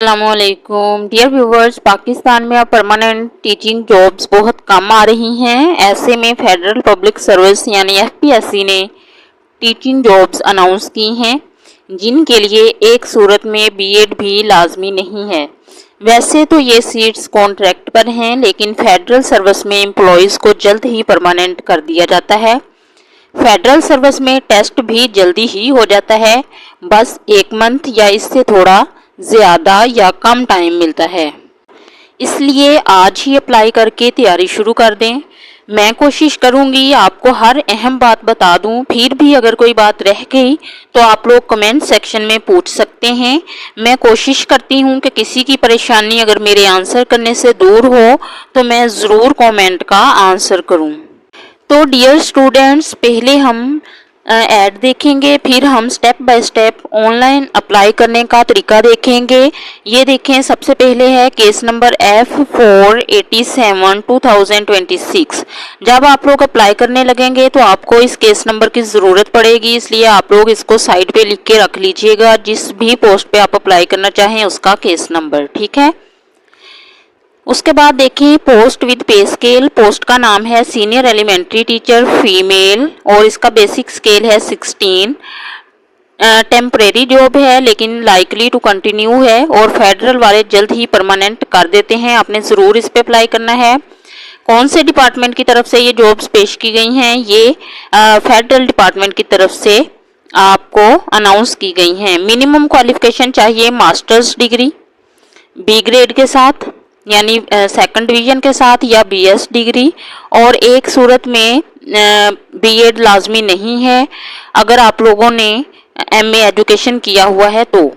अस्सलामुअलैकुम dear viewers, Pakistan में अब परमानेंट टीचिंग जॉब्स बहुत कम आ रही हैं। ऐसे में फेडरल पब्लिक सर्विस यानी एफपीएससी ने टीचिंग जॉब्स अनाउंस की हैं, जिनके लिए एक सूरत में बीएड भी लाजमी नहीं है। वैसे तो ये सीट्स कॉन्ट्रैक्ट पर हैं, लेकिन फेडरल सर्विस में एम्प्लॉयज़ को जल्द ही परमानेंट कर दिया जाता है। फेडरल सर्विस में टेस्ट भी जल्दी ही हो जाता है, बस 1 मंथ या इससे थोड़ा ज़्यादा या कम टाइम मिलता है। इसलिए आज ही अप्लाई करके तैयारी शुरू कर दें। मैं कोशिश करूंगी आपको हर अहम बात बता दूं। फिर भी अगर कोई बात रह गई तो आप लोग कमेंट सेक्शन में पूछ सकते हैं। मैं कोशिश करती हूं कि किसी की परेशानी अगर मेरे आंसर करने से दूर हो तो मैं ज़रूर कमेंट का आंसर करूं। तो डियर स्टूडेंट्स, पहले हम ऐड देखेंगे, फिर हम step by step online apply करने का तरीका देखेंगे। ये देखें, सबसे पहले है केस नंबर F487/2026। जब आप लोग अप्लाई करने लगेंगे तो आपको इस केस नंबर की ज़रूरत पड़ेगी, इसलिए आप लोग इसको साइड पे लिख के रख लीजिएगा। जिस भी पोस्ट पे आप अप्लाई करना चाहें उसका केस नंबर, ठीक है। उसके बाद देखिए पोस्ट विद पे स्केल। पोस्ट का नाम है सीनियर एलिमेंट्री टीचर फीमेल और इसका बेसिक स्केल है 16। टेम्परेरी जॉब है लेकिन लाइकली टू कंटिन्यू है और फेडरल वाले जल्द ही परमानेंट कर देते हैं। आपने ज़रूर इस पे अप्लाई करना है। कौन से डिपार्टमेंट की तरफ से ये जॉब्स पेश की गई हैं? ये फेडरल डिपार्टमेंट की तरफ से आपको अनाउंस की गई हैं। मिनिमम क्वालिफिकेशन चाहिए मास्टर्स डिग्री बी ग्रेड के साथ, यानी सेकंड डिवीजन के साथ, या बीएस डिग्री। और एक सूरत में बीएड लाजमी नहीं है। अगर आप लोगों ने एमए एजुकेशन किया हुआ है तो,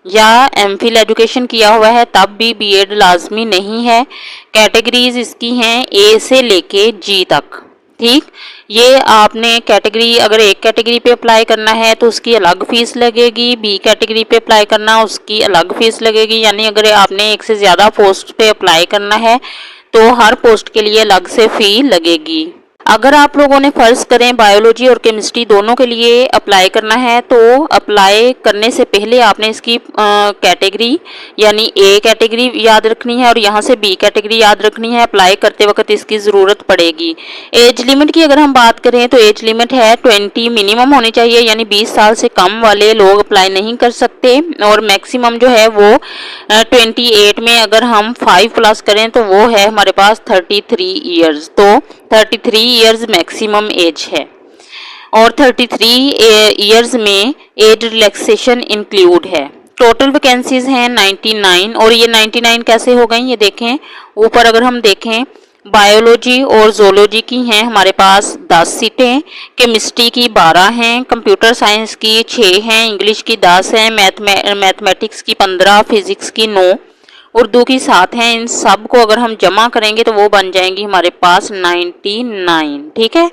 या एमफिल एजुकेशन किया हुआ है तब भी बीएड लाजमी नहीं है। कैटेगरीज इसकी हैं ए से लेके जी तक, ठीक। ये आपने कैटेगरी, अगर एक कैटेगरी पे अप्लाई करना है तो उसकी अलग फीस लगेगी, बी कैटेगरी पे अप्लाई करना उसकी अलग फीस लगेगी। यानी अगर आपने एक से ज़्यादा पोस्ट पे अप्लाई करना है तो हर पोस्ट के लिए अलग से फ़ी लगेगी। अगर आप लोगों ने फ़र्ज़ करें बायोलॉजी और केमिस्ट्री दोनों के लिए अप्लाई करना है तो अप्लाई करने से पहले आपने इसकी कैटेगरी यानी ए कैटेगरी याद रखनी है और यहाँ से बी कैटेगरी याद रखनी है। अप्लाई करते वक्त इसकी ज़रूरत पड़ेगी। एज लिमिट की अगर हम बात करें तो एज लिमिट है 20 मिनिमम होनी चाहिए, यानी 20 साल से कम वाले लोग अप्लाई नहीं कर सकते। और मैक्सिमम जो है वो 28 में अगर हम 5+ करें तो वो है हमारे पास 33 ईयर्स। तो 33 ईयर्स मैक्सिमम एज है और 33 ईयर्स में एज रिलैक्सेशन इंक्लूड है। टोटल वैकेंसीज हैं 99। और ये 99 कैसे हो गई ये देखें। ऊपर अगर हम देखें बायोलॉजी और जोलॉजी की हैं हमारे पास 10 सीटें, केमिस्ट्री की 12 हैं, कंप्यूटर साइंस की 6 हैं, इंग्लिश की 10 हैं, मैथमेटिक्स की 15, फिजिक्स की 9, उर्दू की 7 हैं। इन सब को अगर हम जमा करेंगे तो वो बन जाएंगी हमारे पास 99, ठीक है।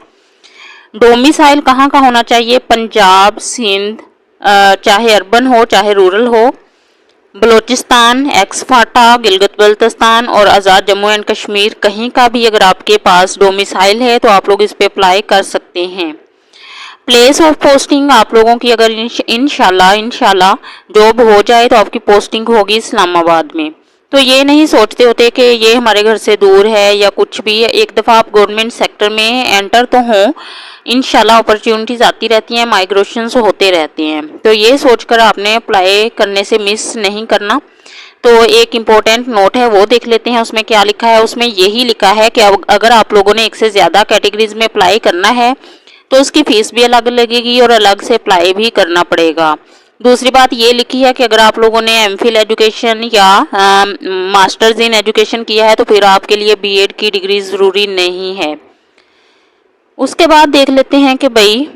डोमिसाइल कहाँ का होना चाहिए? पंजाब, सिंध, चाहे अर्बन हो चाहे रूरल हो, बलूचिस्तान, एक्स-फाटा, गिलगित बल्तिस्तान और आज़ाद जम्मू एंड कश्मीर, कहीं का भी अगर आपके पास डोमिसाइल है तो आप लोग इस पे अप्लाई कर सकते हैं। प्लेस ऑफ पोस्टिंग आप लोगों की अगर इंशाल्लाह जॉब हो जाए तो आपकी पोस्टिंग होगी इस्लामाबाद में। तो ये नहीं सोचते होते कि ये हमारे घर से दूर है या कुछ भी। एक दफ़ा आप गवर्नमेंट सेक्टर में एंटर तो हों, इंशाल्लाह अपॉर्चुनिटीज़ आती रहती हैं, माइग्रेशंस होते रहते हैं। तो ये सोचकर आपने अप्लाई करने से मिस नहीं करना। तो एक इम्पोर्टेंट नोट है वो देख लेते हैं, उसमें क्या लिखा है। उसमें यही लिखा है कि अगर आप लोगों ने एक से ज़्यादा कैटेगरीज में अप्लाई करना है तो उसकी फ़ीस भी अलग लगेगी और अलग से अप्लाई भी करना पड़ेगा। दूसरी बात ये लिखी है कि अगर आप लोगों ने एमफिल एजुकेशन या मास्टर्स इन एजुकेशन किया है तो फिर आपके लिए बीएड की डिग्री ज़रूरी नहीं है। उसके बाद देख लेते हैं कि भाई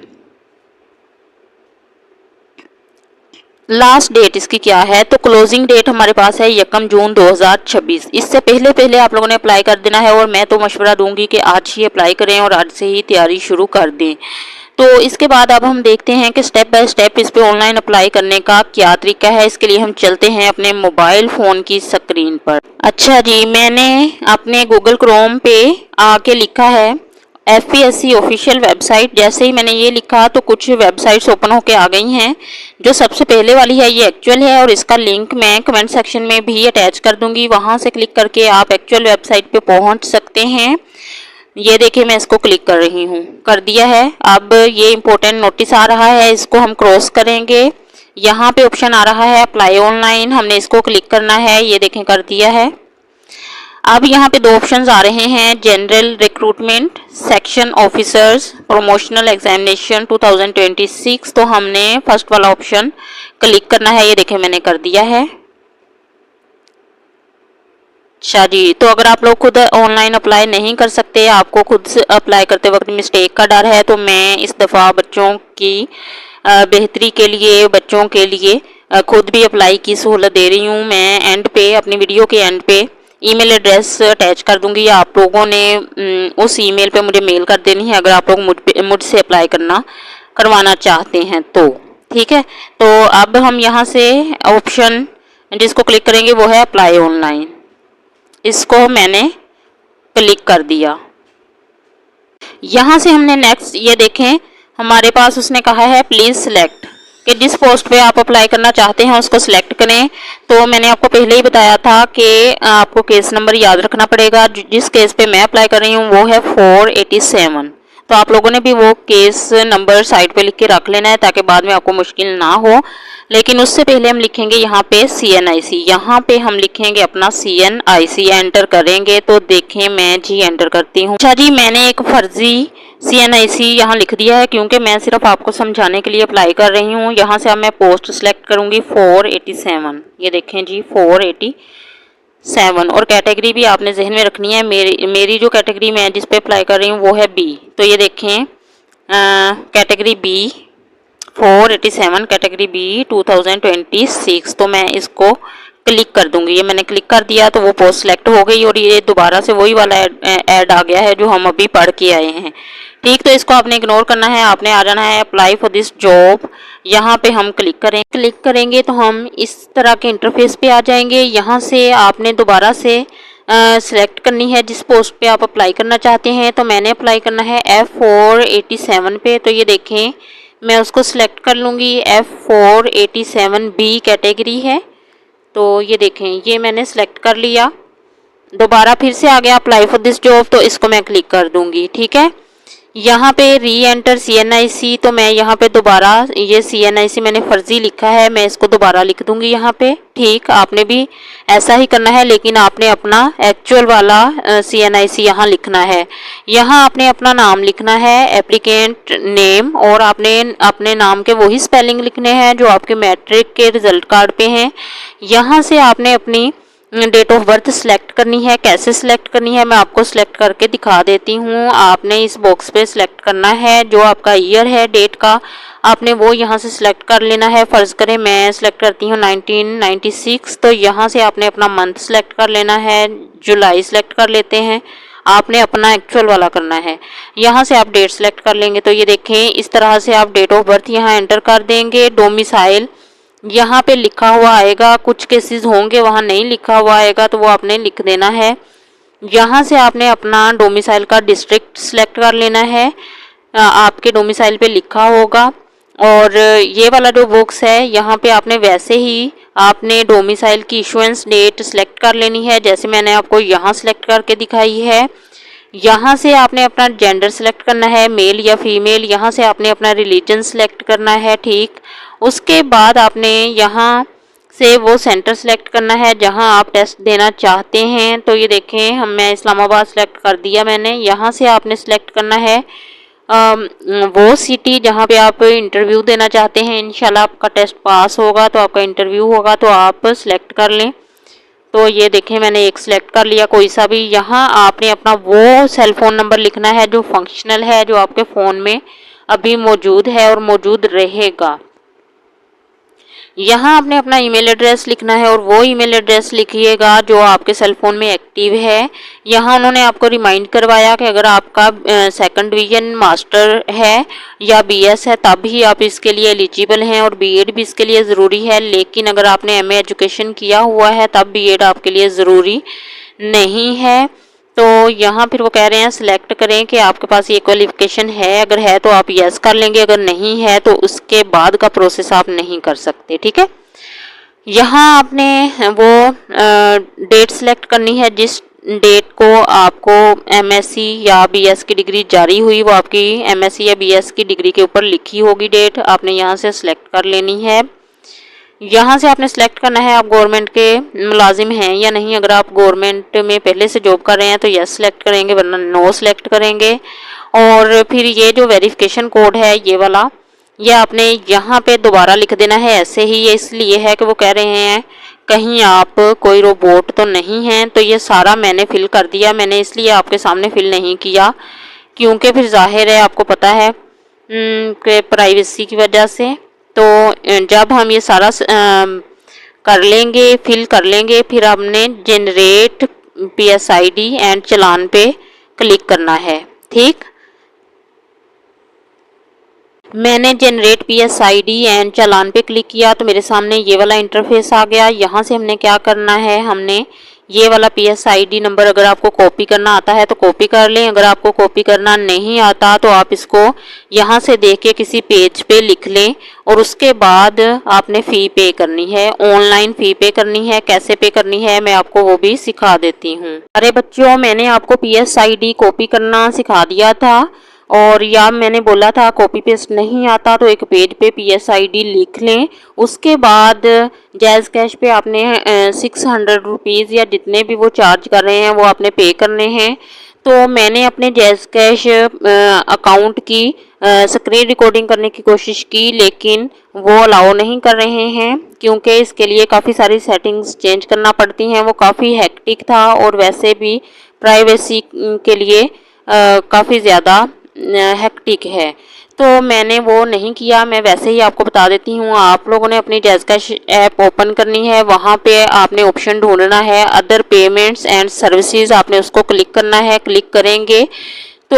लास्ट डेट इसकी क्या है। तो क्लोजिंग डेट हमारे पास है 1 जून 2026। इससे पहले आप लोगों ने अप्लाई कर देना है और मैं तो मशवरा दूंगी कि आज ही अप्लाई करें और आज से ही तैयारी शुरू कर दें। तो इसके बाद अब हम देखते हैं कि स्टेप बाय स्टेप इस पे ऑनलाइन अप्लाई करने का क्या तरीका है। इसके लिए हम चलते हैं अपने मोबाइल फ़ोन की स्क्रीन पर। अच्छा जी, मैंने अपने गूगल क्रोम पे आके लिखा है FPSC ऑफिशियल वेबसाइट। जैसे ही मैंने ये लिखा तो कुछ वेबसाइट्स ओपन होके आ गई हैं। जो सबसे पहले वाली है ये एक्चुअल है और इसका लिंक मैं कमेंट सेक्शन में भी अटैच कर दूंगी, वहां से क्लिक करके आप एक्चुअल वेबसाइट पे पहुंच सकते हैं। ये देखिए मैं इसको क्लिक कर रही हूँ, कर दिया है। अब ये इम्पोर्टेंट नोटिस आ रहा है, इसको हम क्रॉस करेंगे। यहाँ पे ऑप्शन आ रहा है अप्लाई ऑनलाइन, हमने इसको क्लिक करना है। ये देखें कर दिया है। अब यहाँ पे दो ऑप्शंस आ रहे हैं, general recruitment, section officers, promotional examination 2026। तो हमने फर्स्ट वाला ऑप्शन क्लिक करना है। ये देखें मैंने कर दिया है। अच्छा जी, तो अगर आप लोग खुद ऑनलाइन अप्लाई नहीं कर सकते, आपको खुद से अप्लाई करते वक्त मिस्टेक का डर है, तो मैं इस दफ़ा बच्चों की बेहतरी के लिए, बच्चों के लिए खुद भी अप्लाई की सहूलत दे रही हूँ। मैं एंड पे, अपनी वीडियो के एंड पे ईमेल एड्रेस अटैच कर दूंगी। आप लोगों ने उस ईमेल पे मुझे मेल कर देनी है अगर आप लोग मुझसे अप्लाई करवाना चाहते हैं तो, ठीक है। तो अब हम यहाँ से ऑप्शन जिसको क्लिक करेंगे वो है अप्लाई ऑनलाइन। इसको मैंने क्लिक कर दिया। यहाँ से हमने नेक्स्ट ये देखें, हमारे पास उसने कहा है प्लीज़ सिलेक्ट, कि जिस पोस्ट पे आप अप्लाई करना चाहते हैं उसको सिलेक्ट करें। तो मैंने आपको पहले ही बताया था कि आपको केस नंबर याद रखना पड़ेगा। जिस केस पे मैं अप्लाई कर रही हूँ वो है 487। तो आप लोगों ने भी वो केस नंबर साइड पे लिख के रख लेना है ताकि बाद में आपको मुश्किल ना हो। लेकिन उससे पहले हम लिखेंगे यहाँ पे CNIC, यहाँ पे हम लिखेंगे अपना CNIC, एंटर करेंगे। तो देखें मैं जी एंटर करती हूँ। अच्छा जी, मैंने एक फर्जी CNIC यहाँ लिख दिया है क्योंकि मैं सिर्फ आपको समझाने के लिए अप्लाई कर रही हूँ। यहाँ से अब मैं पोस्ट सिलेक्ट करूँगी 487। ये देखें जी 487, और कैटेगरी भी आपने जहन में रखनी है। मेरी जो कैटेगरी मैं जिस पे अप्लाई कर रही हूँ वो है B। तो ये देखें कैटेगरी B 487, कैटेगरी B 2026। तो मैं इसको क्लिक कर दूंगी। ये मैंने क्लिक कर दिया तो वो पोस्ट सिलेक्ट हो गई और ये दोबारा से वही वाला ऐड आ गया है जो हम अभी पढ़ के आए हैं, ठीक। तो इसको आपने इग्नोर करना है, आपने आ जाना है अप्लाई फॉर दिस जॉब। यहाँ पे हम क्लिक करेंगे तो हम इस तरह के इंटरफेस पे आ जाएंगे। यहाँ से आपने दोबारा से सिलेक्ट करनी है जिस पोस्ट पे आप अप्लाई करना चाहते हैं। तो मैंने अप्लाई करना है F487 पे। तो ये देखें मैं उसको सिलेक्ट कर लूँगी। F487B कैटेगरी है। तो ये देखें ये मैंने सेलेक्ट कर लिया। दोबारा फिर से आ गया अप्लाई फॉर दिस जॉब, तो इसको मैं क्लिक कर दूंगी, ठीक है। यहाँ पे री एंटर CNIC, तो मैं यहाँ पे दोबारा ये CNIC मैंने फर्जी लिखा है, मैं इसको दोबारा लिख दूंगी यहाँ पे, ठीक। आपने भी ऐसा ही करना है, लेकिन आपने अपना एक्चुअल वाला CNIC यहाँ लिखना है। यहाँ आपने अपना नाम लिखना है, एप्लीकेंट नेम, और आपने अपने नाम के वही स्पेलिंग लिखने हैं जो आपके मैट्रिक के रिजल्ट कार्ड पे हैं। यहाँ से आपने अपनी डेट ऑफ बर्थ सिलेक्ट करनी है। कैसे सिलेक्ट करनी है मैं आपको सिलेक्ट करके दिखा देती हूँ। आपने इस बॉक्स पे सिलेक्ट करना है, जो आपका ईयर है डेट का आपने वो यहाँ से सिलेक्ट कर लेना है। फ़र्ज़ करें मैं सिलेक्ट करती हूँ 1996, तो यहाँ से आपने अपना मंथ सिलेक्ट कर लेना है। जुलाई सिलेक्ट कर लेते हैं, आपने अपना एक्चुअल वाला करना है। यहाँ से आप डेट सिलेक्ट कर लेंगे। तो ये देखें इस तरह से आप डेट ऑफ बर्थ यहाँ एंटर कर देंगे। डोमिसाइल यहाँ पे लिखा हुआ आएगा, कुछ केसेस होंगे वहाँ नहीं लिखा हुआ आएगा, तो वो आपने लिख देना है। यहाँ से आपने अपना डोमिसाइल का डिस्ट्रिक्ट सिलेक्ट कर लेना है, आपके डोमिसाइल पे लिखा होगा। और ये वाला जो बॉक्स है यहाँ पे आपने वैसे ही आपने डोमिसाइल की इशुएंस डेट सिलेक्ट कर लेनी है, जैसे मैंने आपको यहाँ सिलेक्ट करके दिखाई है। यहाँ से आपने अपना जेंडर सिलेक्ट करना है, मेल या फीमेल। यहाँ से आपने अपना रिलीजन सिलेक्ट करना है, ठीक। उसके बाद आपने यहाँ से वो सेंटर सिलेक्ट करना है जहाँ आप टेस्ट देना चाहते हैं। तो ये देखें मैं इस्लामाबाद सिलेक्ट कर दिया मैंने। यहाँ से आपने सिलेक्ट करना है वो सिटी जहाँ पे आप इंटरव्यू देना चाहते हैं। इंशाल्लाह आपका टेस्ट पास होगा तो आपका इंटरव्यू होगा, तो आप सिलेक्ट कर लें। तो ये देखें मैंने एक सिलेक्ट कर लिया, कोई सा भी। यहाँ आपने अपना वो सेल फोन नंबर लिखना है जो फंक्शनल है, जो आपके फ़ोन में अभी मौजूद है और मौजूद रहेगा। यहाँ आपने अपना ईमेल एड्रेस लिखना है, और वो ईमेल एड्रेस लिखिएगा जो आपके सेल फोन में एक्टिव है। यहाँ उन्होंने आपको रिमाइंड करवाया कि अगर आपका सेकंड डिवीजन मास्टर है या BS है तब ही आप इसके लिए एलिजिबल हैं, और B.Ed भी इसके लिए ज़रूरी है। लेकिन अगर आपने MA एजुकेशन किया हुआ है तब B.Ed आपके लिए ज़रूरी नहीं है। तो यहाँ फिर वो कह रहे हैं सिलेक्ट करें कि आपके पास ये क्वालिफिकेशन है, अगर है तो आप यस कर लेंगे, अगर नहीं है तो उसके बाद का प्रोसेस आप नहीं कर सकते। ठीक है, यहाँ आपने वो डेट सिलेक्ट करनी है जिस डेट को आपको एमएससी या बीएस की डिग्री जारी हुई, वो आपकी एमएससी या बीएस की डिग्री के ऊपर लिखी होगी डेट, आपने यहाँ से सिलेक्ट कर लेनी है। यहाँ से आपने सेलेक्ट करना है आप गवर्नमेंट के मुलाजिम हैं या नहीं। अगर आप गवर्नमेंट में पहले से जॉब कर रहे हैं तो यस सेलेक्ट करेंगे, वरना नो सेलेक्ट करेंगे। और फिर ये जो वेरिफिकेशन कोड है ये वाला, ये आपने यहाँ पे दोबारा लिख देना है ऐसे ही। ये इसलिए है कि वो कह रहे हैं कहीं आप कोई रोबोट तो नहीं हैं। तो ये सारा मैंने फिल कर दिया, मैंने इसलिए आपके सामने फिल नहीं किया क्योंकि फिर जाहिर है आपको पता है कि प्राइवेसी की वजह से। तो जब हम ये सारा कर लेंगे, फिल कर लेंगे, फिर हमने जनरेट PSID एंड चालान पे क्लिक करना है। ठीक, मैंने जनरेट PSID एंड चालान पे क्लिक किया तो मेरे सामने ये वाला इंटरफेस आ गया। यहाँ से हमने क्या करना है, हमने ये वाला PSID नंबर अगर आपको कॉपी करना आता है तो कॉपी कर लें, अगर आपको कॉपी करना नहीं आता तो आप इसको यहाँ से देख के किसी पेज पे लिख लें और उसके बाद आपने फ़ी पे करनी है, ऑनलाइन फ़ी पे करनी है। कैसे पे करनी है मैं आपको वो भी सिखा देती हूँ। अरे बच्चों, मैंने आपको PSID कॉपी करना सिखा दिया था और या मैंने बोला था कॉपी पेस्ट नहीं आता तो एक पेज पे PSID लिख लें। उसके बाद जैज़ कैश पे आपने 600 रुपीज़ या जितने भी वो चार्ज कर रहे हैं वो आपने पे करने हैं। तो मैंने अपने जैज़ कैश अकाउंट की स्क्रीन रिकॉर्डिंग करने की कोशिश की लेकिन वो अलाउ नहीं कर रहे हैं क्योंकि इसके लिए काफ़ी सारी सेटिंग्स चेंज करना पड़ती हैं। वो काफ़ी हेक्टिक था और वैसे भी प्राइवेसी के लिए काफ़ी ज़्यादा हेक्टिक है, तो मैंने वो नहीं किया। मैं वैसे ही आपको बता देती हूँ। आप लोगों ने अपनी जैज़ कैश ऐप ओपन करनी है, वहाँ पे आपने ऑप्शन ढूंढना है अदर पेमेंट्स एंड सर्विसेज, आपने उसको क्लिक करना है। क्लिक करेंगे तो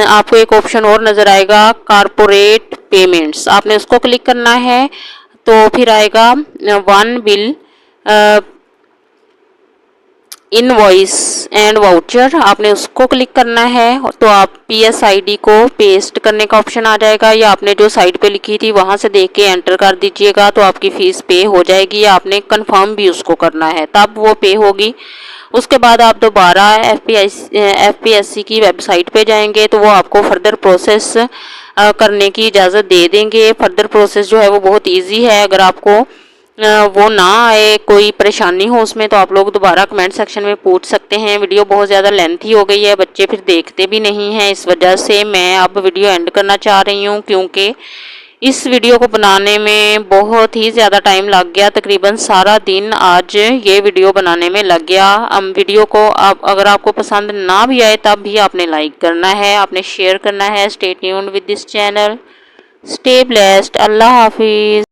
आपको एक ऑप्शन और नज़र आएगा कारपोरेट पेमेंट्स, आपने उसको क्लिक करना है। तो फिर आएगा one bill invoice and voucher, आपने उसको क्लिक करना है। तो आप PSID को पेस्ट करने का ऑप्शन आ जाएगा या आपने जो साइट पे लिखी थी वहां से देख के एंटर कर दीजिएगा तो आपकी फ़ीस पे हो जाएगी। आपने कंफर्म भी उसको करना है तब वो पे होगी। उसके बाद आप दोबारा FPSC की वेबसाइट पे जाएंगे तो वो आपको फर्दर प्रोसेस करने की इजाज़त दे देंगे। फर्दर प्रोसेस जो है वो बहुत ईजी है। अगर आपको वो ना आए, कोई परेशानी हो उसमें, तो आप लोग दोबारा कमेंट सेक्शन में पूछ सकते हैं। वीडियो बहुत ज़्यादा लेंथी हो गई है, बच्चे फिर देखते भी नहीं हैं, इस वजह से मैं अब वीडियो एंड करना चाह रही हूँ क्योंकि इस वीडियो को बनाने में बहुत ही ज़्यादा टाइम लग गया। तकरीबन सारा दिन आज ये वीडियो बनाने में लग गया। वीडियो को अगर आपको पसंद ना भी आए तब भी आपने लाइक करना है, आपने शेयर करना है। Stay tuned with this channel, stay blessed, अल्लाह हाफिज़।